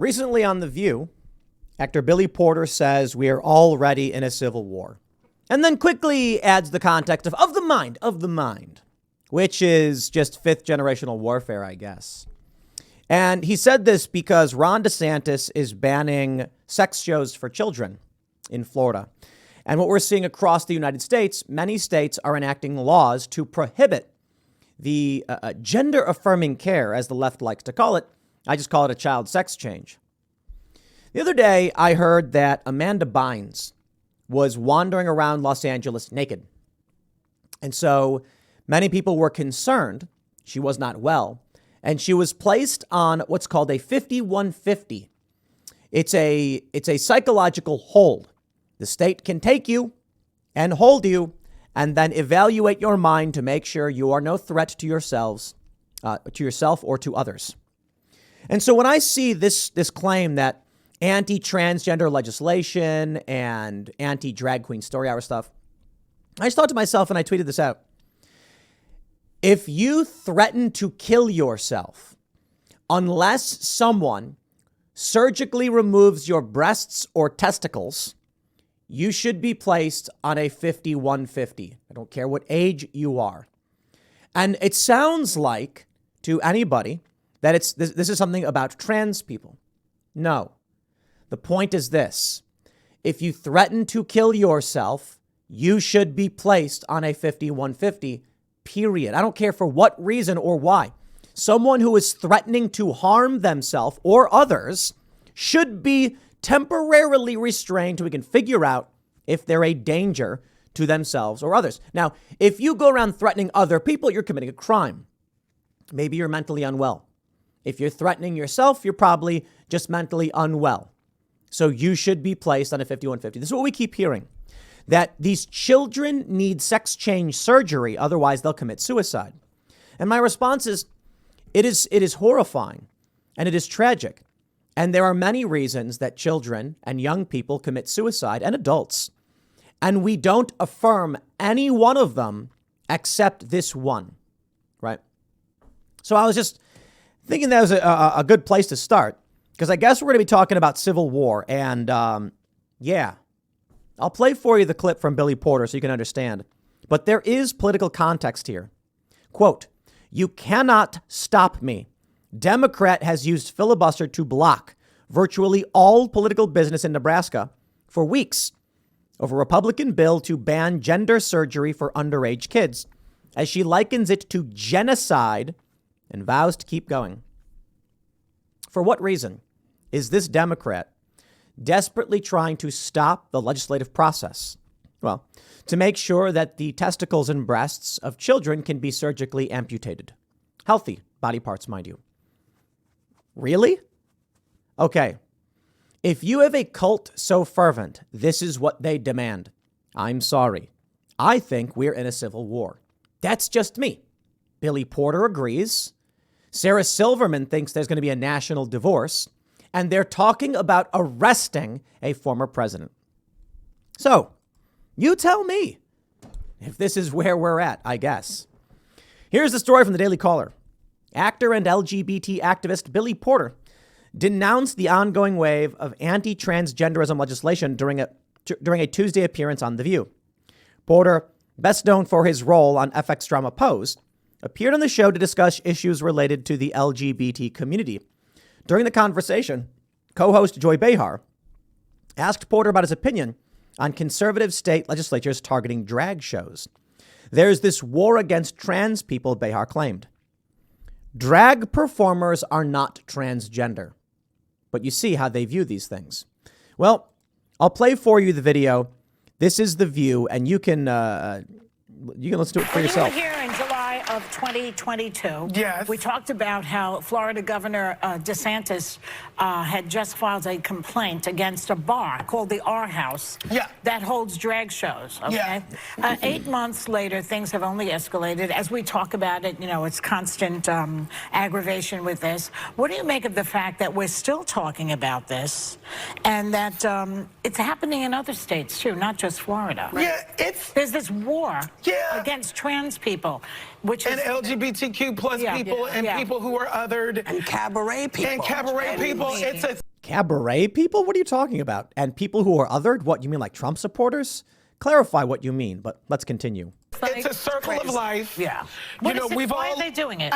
Recently on The View, actor Billy Porter says we are already in a civil war. And then quickly adds the context of the mind, which is just fifth generational warfare, I guess. And he said this because Ron DeSantis is banning sex shows for children in Florida. And what we're seeing across the United States, many states are enacting laws to prohibit the gender affirming care, as the left likes to call it. I just call it a child sex change. The other day, I heard that Amanda Bynes was wandering around Los Angeles naked. And so many people were concerned she was not well. And she was placed on what's called a 5150. It's a psychological hold. The state can take you and hold you and then evaluate your mind to make sure you are no threat to yourself or to others. And so when I see this claim that anti-transgender legislation and anti-drag queen story hour stuff, I just thought to myself, and I tweeted this out. If you threaten to kill yourself unless someone surgically removes your breasts or testicles, you should be placed on a 5150. I don't care what age you are. And it sounds like to anybody that this is something about trans people. No. The point is this. If you threaten to kill yourself, you should be placed on a 5150, period. I don't care for what reason or why. Someone who is threatening to harm themselves or others should be temporarily restrained so we can figure out if they're a danger to themselves or others. Now, if you go around threatening other people, you're committing a crime. Maybe you're mentally unwell. If you're threatening yourself, you're probably just mentally unwell. So you should be placed on a 5150. This is what we keep hearing, that these children need sex change surgery. Otherwise, they'll commit suicide. And my response is, it is horrifying and it is tragic. And there are many reasons that children and young people commit suicide and adults. And we don't affirm any one of them except this one. Right. So I was just thinking that was a good place to start, because I guess we're going to be talking about civil war. And yeah, I'll play for you the clip from Billy Porter so you can understand. But there is political context here. Quote, "You cannot stop me. Democrat has used filibuster to block virtually all political business in Nebraska for weeks over Republican bill to ban gender surgery for underage kids, as she likens it to genocide and vows to keep going." For what reason is this Democrat desperately trying to stop the legislative process? Well, to make sure that the testicles and breasts of children can be surgically amputated. Healthy body parts, mind you. Really? Okay. If you have a cult so fervent, this is what they demand. I'm sorry. I think we're in a civil war. That's just me. Billy Porter agrees. Sarah Silverman thinks there's going to be a national divorce. And they're talking about arresting a former president. So, you tell me if this is where we're at, I guess. Here's the story from the Daily Caller. Actor and LGBT activist Billy Porter denounced the ongoing wave of anti-transgenderism legislation during a Tuesday appearance on The View. Porter, best known for his role on FX drama Pose, appeared on the show to discuss issues related to the LGBT community. During the conversation, co-host Joy Behar asked Porter about his opinion on conservative state legislatures targeting drag shows. There's this war against trans people, Behar claimed. Drag performers are not transgender, but you see how they view these things. Well, I'll play for you the video. This is The View, and you can listen to it for yourself. Here in July of 2022, yes, we talked about how Florida Governor DeSantis had just filed a complaint against a bar called the R House that holds drag shows. Okay, 8 months later, things have only escalated. As we talk about it, you know, it's constant aggravation with this. What do you make of the fact that we're still talking about this, and that it's happening in other states too, not just Florida? Yeah, there's this war against trans people, which and LGBTQ plus people and people who are othered and cabaret people. It's Cabaret people? What are you talking about? And people who are othered? What, you mean like Trump supporters? Clarify what you mean, but let's continue. It's a circle of life. Yeah. Why are they doing it?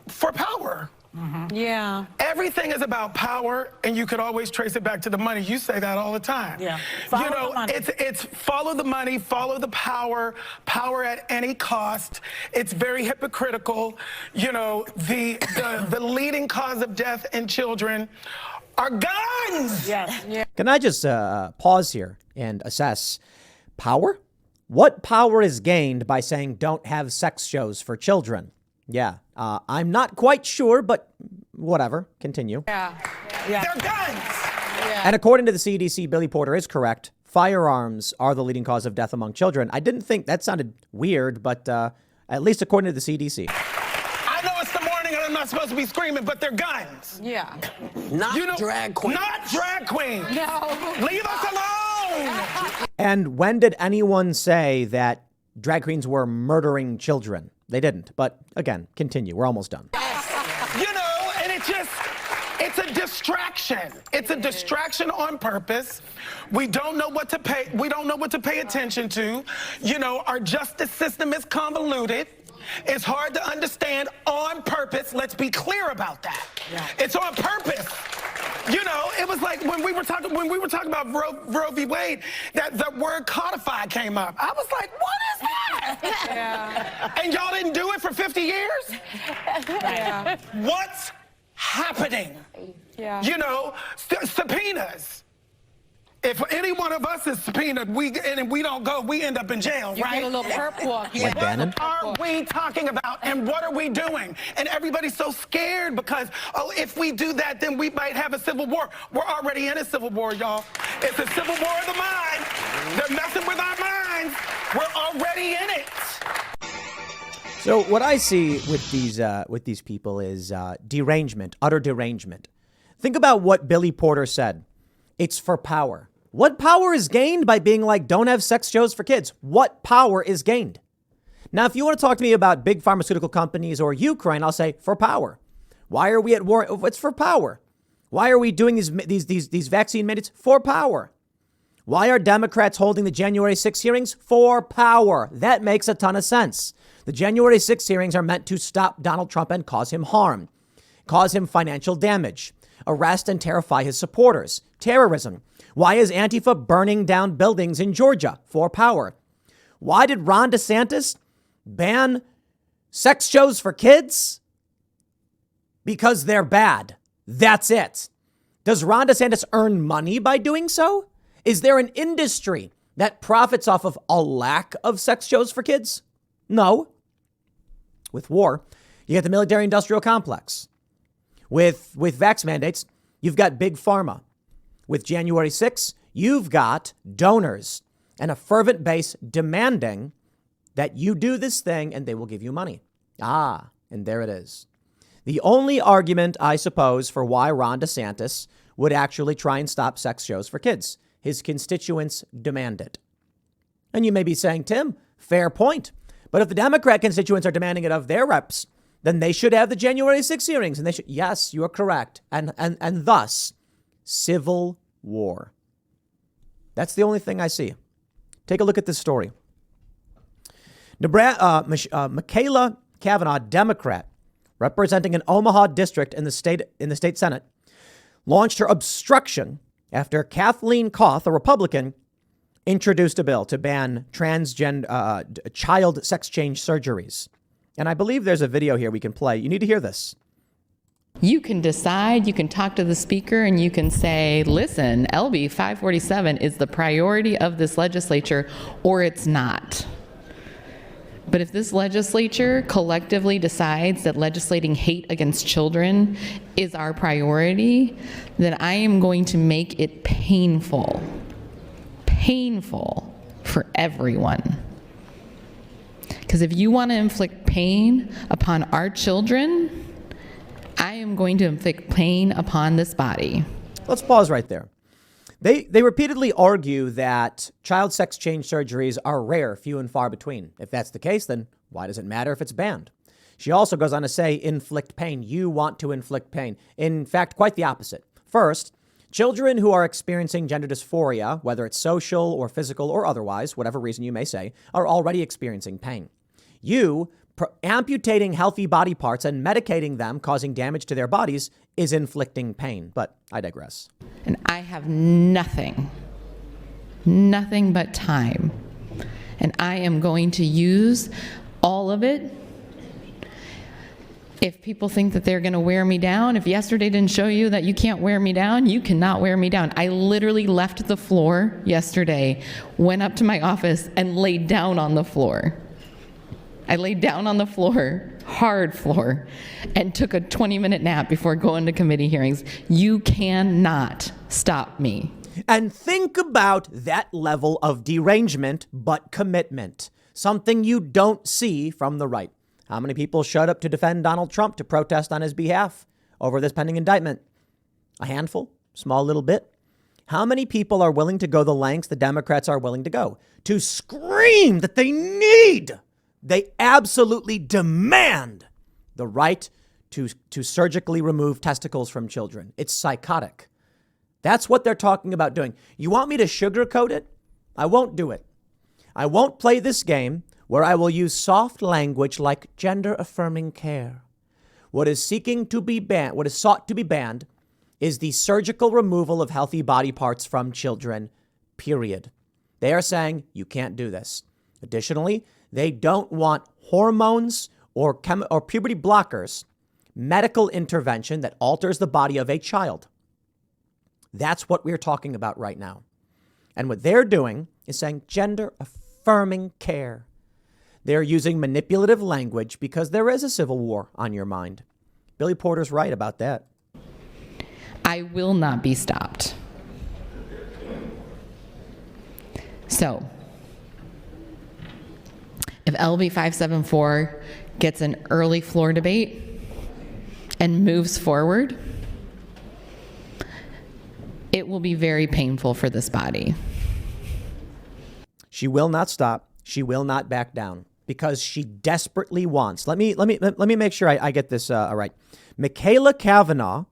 For power. Mm-hmm. Yeah. Everything is about power, and you could always trace it back to the money. You say that all the time. Yeah. Follow the money. It's follow the money, follow the power at any cost. It's very hypocritical. The leading cause of death in children are guns. Yes. Yeah. Can I just pause here and assess power? What power is gained by saying don't have sex shows for children? Yeah, I'm not quite sure, but whatever. Continue. Yeah. They're guns. Yeah. And according to the CDC, Billy Porter is correct. Firearms are the leading cause of death among children. I didn't think that sounded weird, but at least according to the CDC. I know it's the morning and I'm not supposed to be screaming, but they're guns. Yeah. Not drag queen. Not drag queens. No. Leave us alone. And when did anyone say that drag queens were murdering children? They didn't. But again, continue. We're almost done. And it's a distraction. It's a distraction on purpose. We don't know what to pay. We don't know what to pay attention to. Our justice system is convoluted. It's hard to understand on purpose. Let's be clear about that. Yeah. It's on purpose. It was like when we were talking about Roe v. Wade, that the word codified came up. I was like, what is that? Yeah. And y'all didn't do it for 50 years? Yeah. What's happening? Yeah. Subpoenas. If any one of us is subpoenaed, and we don't go, we end up in jail, You right? get a little perp walk. Like Bannon? What are we talking about, and what are we doing? And everybody's so scared because, if we do that, then we might have a civil war. We're already in a civil war, y'all. It's a civil war of the mind. They're messing with our minds. We're already in it. So what I see with these people is derangement, utter derangement. Think about what Billy Porter said. It's for power. What power is gained by being like, don't have sex shows for kids? What power is gained? Now, if you want to talk to me about big pharmaceutical companies or Ukraine, I'll say for power. Why are we at war? It's for power. Why are we doing these vaccine mandates? For power. Why are Democrats holding the January 6 hearings? For power. That makes a ton of sense. The January 6 hearings are meant to stop Donald Trump and cause him harm, cause him financial damage, arrest and terrify his supporters. Terrorism. Why is Antifa burning down buildings in Georgia? For power. Why did Ron DeSantis ban sex shows for kids? Because they're bad. That's it. Does Ron DeSantis earn money by doing so? Is there an industry that profits off of a lack of sex shows for kids? No. With war, you get the military industrial complex. With vax mandates, you've got big pharma. With January 6, you've got donors and a fervent base demanding that you do this thing and they will give you money. And there it is. The only argument, I suppose, for why Ron DeSantis would actually try and stop sex shows for kids. His constituents demand it. And you may be saying, Tim, fair point. But if the Democrat constituents are demanding it of their reps, then they should have the January 6 hearings. And they should. Yes, you are correct. And thus, civil war. That's the only thing I see. Take a look at this story. Michaela Kavanaugh, Democrat, representing an Omaha district in the state Senate, launched her obstruction after Kathleen Koth, a Republican, introduced a bill to ban transgender child sex change surgeries. And I believe there's a video here we can play. You need to hear this. You can decide, you can talk to the speaker, and you can say, listen, LB 547 is the priority of this legislature, or it's not. But if this legislature collectively decides that legislating hate against children is our priority, then I am going to make it painful for everyone. Because if you want to inflict pain upon our children, I am going to inflict pain upon this body. Let's pause right there. They repeatedly argue that child sex change surgeries are rare, few and far between. If that's the case, then why does it matter if it's banned? She also goes on to say, inflict pain. You want to inflict pain. In fact, quite the opposite. First, Children who are experiencing gender dysphoria, whether it's social or physical or otherwise, whatever reason you may say, are already experiencing pain. You amputating healthy body parts and medicating them, causing damage to their bodies, is inflicting pain. But I digress. And I have nothing but time. And I am going to use all of it. If people think that they're going to wear me down, if yesterday didn't show you that you can't wear me down, you cannot wear me down. I literally left the floor yesterday, went up to my office, and laid down on the floor. I laid down on the floor, hard floor, and took a 20-minute nap before going to committee hearings. You cannot stop me. And think about that level of derangement, but commitment. Something you don't see from the right. How many people showed up to defend Donald Trump, to protest on his behalf over this pending indictment? A handful, small little bit. How many people are willing to go the lengths the Democrats are willing to go to scream that they absolutely demand the right to surgically remove testicles from children? It's psychotic. That's what they're talking about doing. You want me to sugarcoat it? I won't do it. I won't play this game where I will use soft language like gender-affirming care. What is sought to be banned is the surgical removal of healthy body parts from children, period. They are saying you can't do this. Additionally, they don't want hormones or puberty blockers, medical intervention that alters the body of a child. That's what we're talking about right now. And what they're doing is saying gender-affirming care. They're using manipulative language because there is a civil war on your mind. Billy Porter's right about that. I will not be stopped. So, if LB 574 gets an early floor debate and moves forward, it will be very painful for this body. She will not stop. She will not back down because she desperately wants. Let me make sure I get this right. Michaela Kavanaugh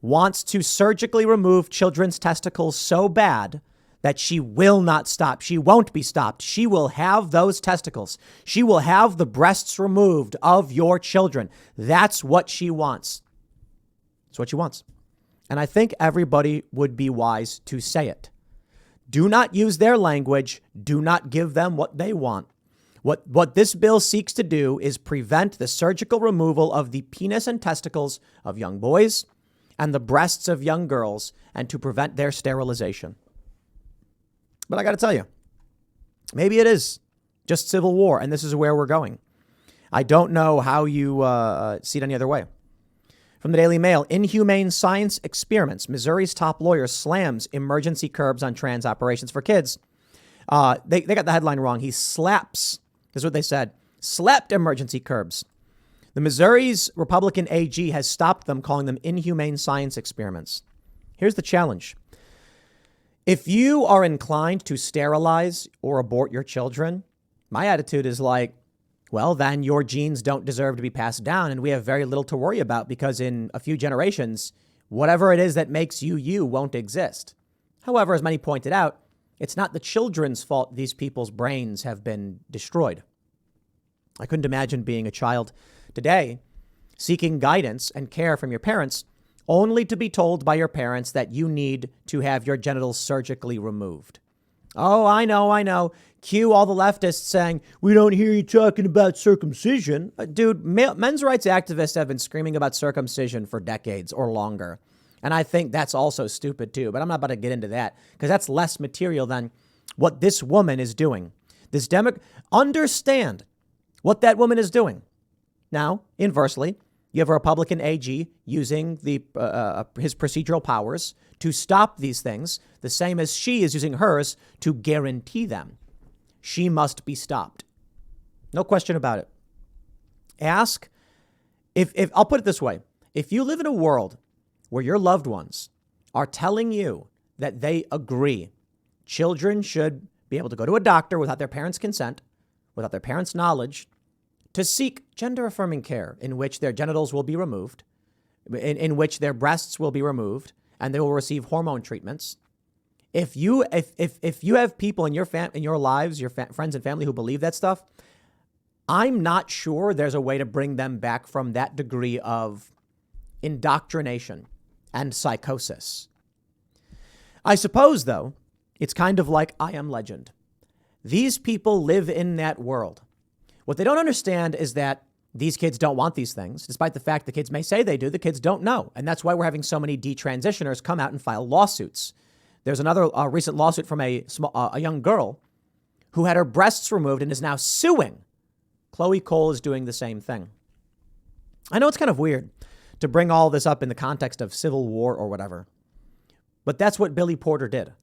wants to surgically remove children's testicles so bad that she will not stop. She won't be stopped. She will have those testicles. She will have the breasts removed of your children. That's what she wants. That's what she wants. And I think everybody would be wise to say it. Do not use their language. Do not give them what they want. What this bill seeks to do is prevent the surgical removal of the penis and testicles of young boys and the breasts of young girls, and to prevent their sterilization. But I got to tell you, maybe it is just civil war, and this is where we're going. I don't know how you see it any other way. From the Daily Mail, inhumane science experiments. Missouri's top lawyer slams emergency curbs on trans operations for kids. They got the headline wrong. He slaps, this is what they said, slapped emergency curbs. The Missouri's Republican AG has stopped them, calling them inhumane science experiments. Here's the challenge. If you are inclined to sterilize or abort your children, my attitude is like, well, then your genes don't deserve to be passed down, and we have very little to worry about because in a few generations, whatever it is that makes you you won't exist. However, as many pointed out, it's not the children's fault these people's brains have been destroyed. I couldn't imagine being a child today seeking guidance and care from your parents only to be told by your parents that you need to have your genitals surgically removed. Oh, I know. Cue all the leftists saying, we don't hear you talking about circumcision. Dude, men's rights activists have been screaming about circumcision for decades or longer. And I think that's also stupid too, but I'm not about to get into that because that's less material than what this woman is doing. Understand what that woman is doing. Now, inversely, you have a Republican AG using his procedural powers to stop these things, the same as she is using hers to guarantee them. She must be stopped. No question about it. Ask if I'll put it this way. If you live in a world where your loved ones are telling you that they agree children should be able to go to a doctor without their parents' consent, without their parents' knowledge, to seek gender-affirming care in which their genitals will be removed, in which their breasts will be removed, and they will receive hormone treatments. If you have people in your lives, your friends and family who believe that stuff, I'm not sure there's a way to bring them back from that degree of indoctrination and psychosis. I suppose, though, it's kind of like I Am Legend. These people live in that world. What they don't understand is that these kids don't want these things, despite the fact the kids may say they do. The kids don't know. And that's why we're having so many detransitioners come out and file lawsuits. There's another recent lawsuit from a young girl who had her breasts removed and is now suing. Chloe Cole is doing the same thing. I know it's kind of weird to bring all this up in the context of civil war or whatever, but that's what Billy Porter did.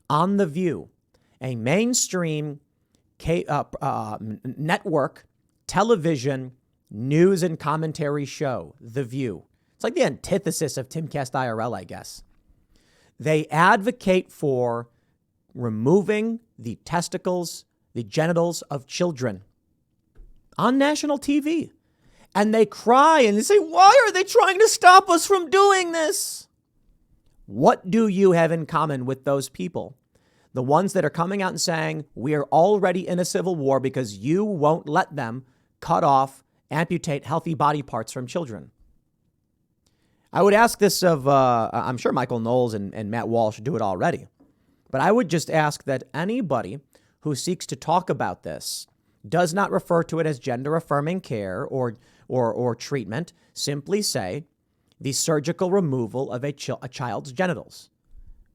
On The View, a mainstream network television news and commentary show, The View. It's like the antithesis of Timcast IRL, I guess. They advocate for removing the testicles, the genitals of children on national TV. And they cry and they say, why are they trying to stop us from doing this? What do you have in common with those people? The ones that are coming out and saying, we are already in a civil war because you won't let them cut off, amputate healthy body parts from children. I would ask this of, I'm sure Michael Knowles and Matt Walsh do it already. But I would just ask that anybody who seeks to talk about this does not refer to it as gender-affirming care or treatment. Simply say the surgical removal of a child's genitals,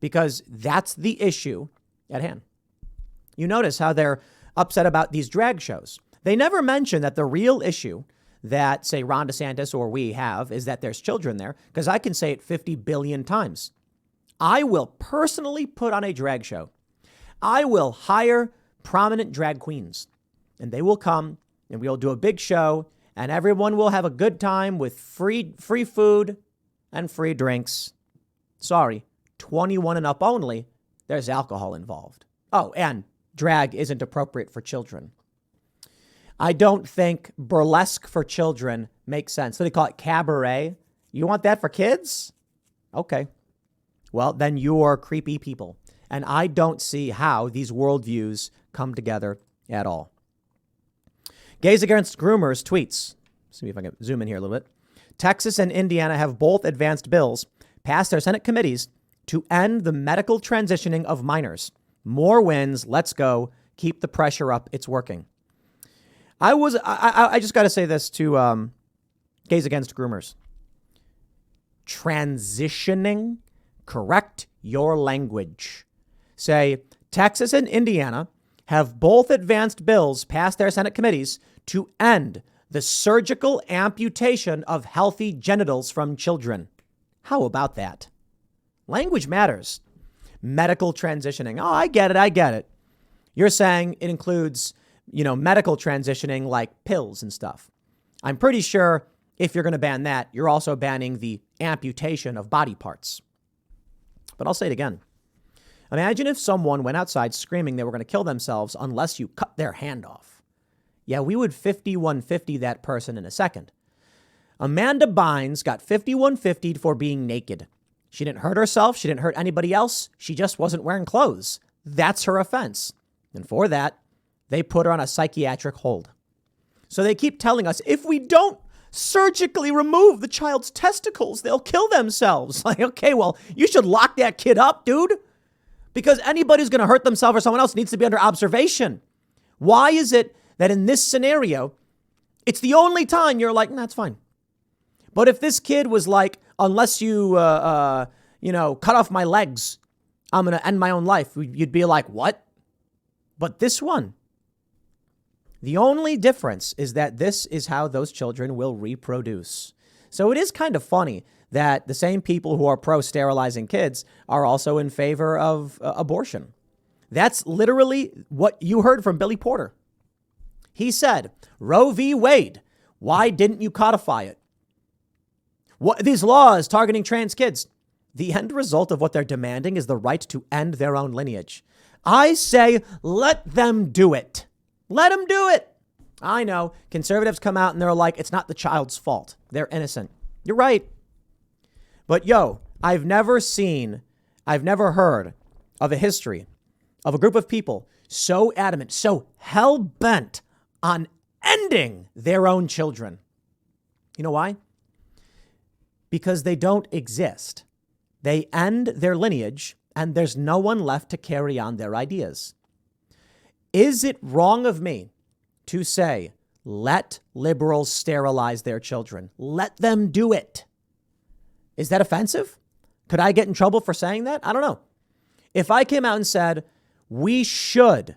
because that's the issue at hand. You notice how they're upset about these drag shows. They never mention that the real issue that, say, Ron DeSantis or we have is that there's children there, because I can say it 50 billion times. I will personally put on a drag show. I will hire prominent drag queens, and they will come and we'll do a big show, and everyone will have a good time with free food and free drinks. Sorry, 21 and up only. There's alcohol involved. Oh, and drag isn't appropriate for children. I don't think burlesque for children makes sense. So they call it cabaret. You want that for kids? Okay. Well, then you're creepy people. And I don't see how these worldviews come together at all. Gays Against Groomers tweets. See if I can zoom in here a little bit. Texas and Indiana have both advanced bills passed their Senate committees to end the medical transitioning of minors. More wins. Let's go. Keep the pressure up. It's working. I just got to say this to Gays Against Groomers. Transitioning. Correct your language. Say, Texas and Indiana have both advanced bills passed their Senate committees to end the surgical amputation of healthy genitals from children. How about that? Language matters. Medical transitioning. Oh, I get it. You're saying it includes, medical transitioning like pills and stuff. I'm pretty sure if you're going to ban that, you're also banning the amputation of body parts. But I'll say it again. Imagine if someone went outside screaming they were going to kill themselves unless you cut their hand off. Yeah, we would 5150 that person in a second. Amanda Bynes got 5150 for being naked. She didn't hurt herself. She didn't hurt anybody else. She just wasn't wearing clothes. That's her offense. And for that, they put her on a psychiatric hold. So they keep telling us, if we don't surgically remove the child's testicles, they'll kill themselves. Like, okay, well, you should lock that kid up, dude. Because anybody who's going to hurt themselves or someone else needs to be under observation. Why is it that in this scenario, it's the only time you're like, nah, it's fine. But if this kid was like, unless you, cut off my legs, I'm going to end my own life, you'd be like, what? But this one, the only difference is that this is how those children will reproduce. So it is kind of funny that the same people who are pro-sterilizing kids are also in favor of abortion. That's literally what you heard from Billy Porter. He said, Roe v. Wade, why didn't you codify it? What these laws targeting trans kids? The end result of what they're demanding is the right to end their own lineage. I say, let them do it. Let them do it. I know conservatives come out and they're like, it's not the child's fault. They're innocent. You're right. But I've never heard of a history of a group of people so adamant, so hell-bent on ending their own children. You know why? Because they don't exist. They end their lineage, and there's no one left to carry on their ideas. Is it wrong of me to say, let liberals sterilize their children? Let them do it. Is that offensive? Could I get in trouble for saying that? I don't know. If I came out and said, we should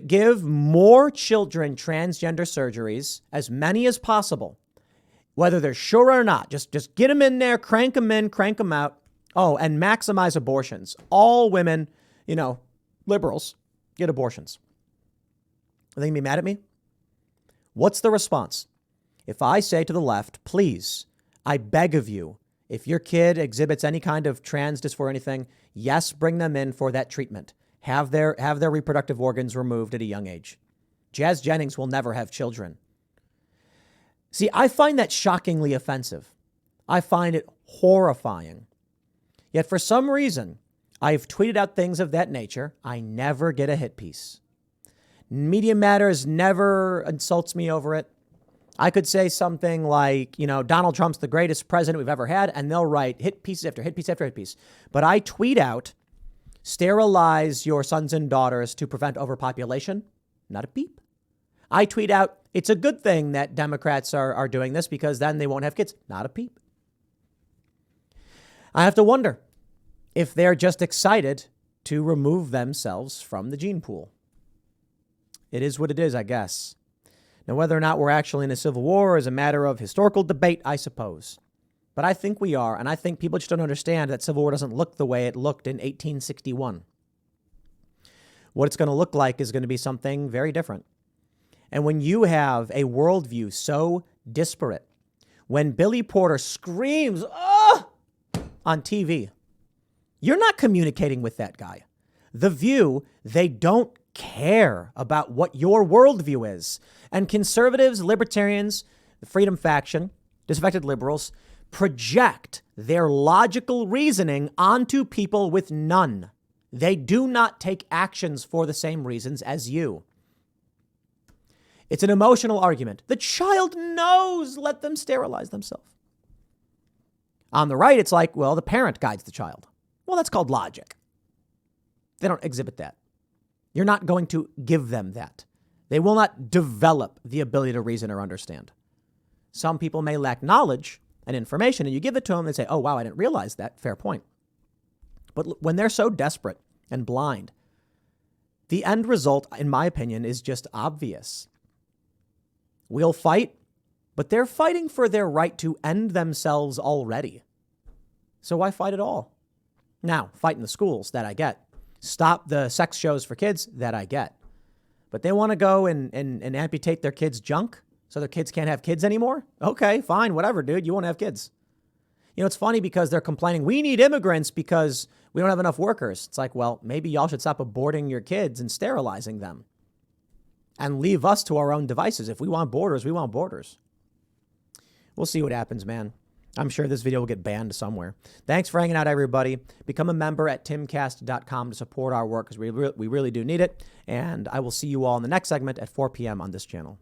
give more children transgender surgeries, as many as possible, whether they're sure or not, just get them in there, crank them in, crank them out. Oh, and maximize abortions. All women, liberals get abortions. Are they going to be mad at me? What's the response? If I say to the left, please, I beg of you, if your kid exhibits any kind of trans dysphoria or anything, yes, bring them in for that treatment. Have their reproductive organs removed at a young age. Jazz Jennings will never have children. See, I find that shockingly offensive. I find it horrifying. Yet for some reason, I've tweeted out things of that nature. I never get a hit piece. Media Matters never insults me over it. I could say something like, Donald Trump's the greatest president we've ever had, and they'll write hit pieces after hit piece after hit piece. But I tweet out, sterilize your sons and daughters to prevent overpopulation. Not a peep. I tweet out, it's a good thing that Democrats are doing this because then they won't have kids. Not a peep. I have to wonder if they're just excited to remove themselves from the gene pool. It is what it is, I guess. Now, whether or not we're actually in a civil war is a matter of historical debate, I suppose. But I think we are, and I think people just don't understand that civil war doesn't look the way it looked in 1861. What it's going to look like is going to be something very different. And when you have a worldview so disparate, when Billy Porter screams, "Oh!" on TV, you're not communicating with that guy. The View, they don't care about what your worldview is. And conservatives, libertarians, the freedom faction, disaffected liberals, project their logical reasoning onto people with none. They do not take actions for the same reasons as you. It's an emotional argument. The child knows, let them sterilize themselves. On the right, it's like, well, the parent guides the child. Well, that's called logic. They don't exhibit that. You're not going to give them that. They will not develop the ability to reason or understand. Some people may lack knowledge and information, and you give it to them, they say, oh, wow, I didn't realize that. Fair point. But when they're so desperate and blind, the end result, in my opinion, is just obvious. We'll fight, but they're fighting for their right to end themselves already. So why fight at all? Now, fight in the schools, that I get. Stop the sex shows for kids, that I get. But they want to go and amputate their kids' junk so their kids can't have kids anymore? Okay, fine, whatever, dude. You won't have kids. It's funny because they're complaining, we need immigrants because we don't have enough workers. It's like, well, maybe y'all should stop aborting your kids and sterilizing them and leave us to our own devices. If we want borders, we want borders. We'll see what happens, man. I'm sure this video will get banned somewhere. Thanks for hanging out, everybody. Become a member at timcast.com to support our work because we really do need it. And I will see you all in the next segment at 4 p.m. on this channel.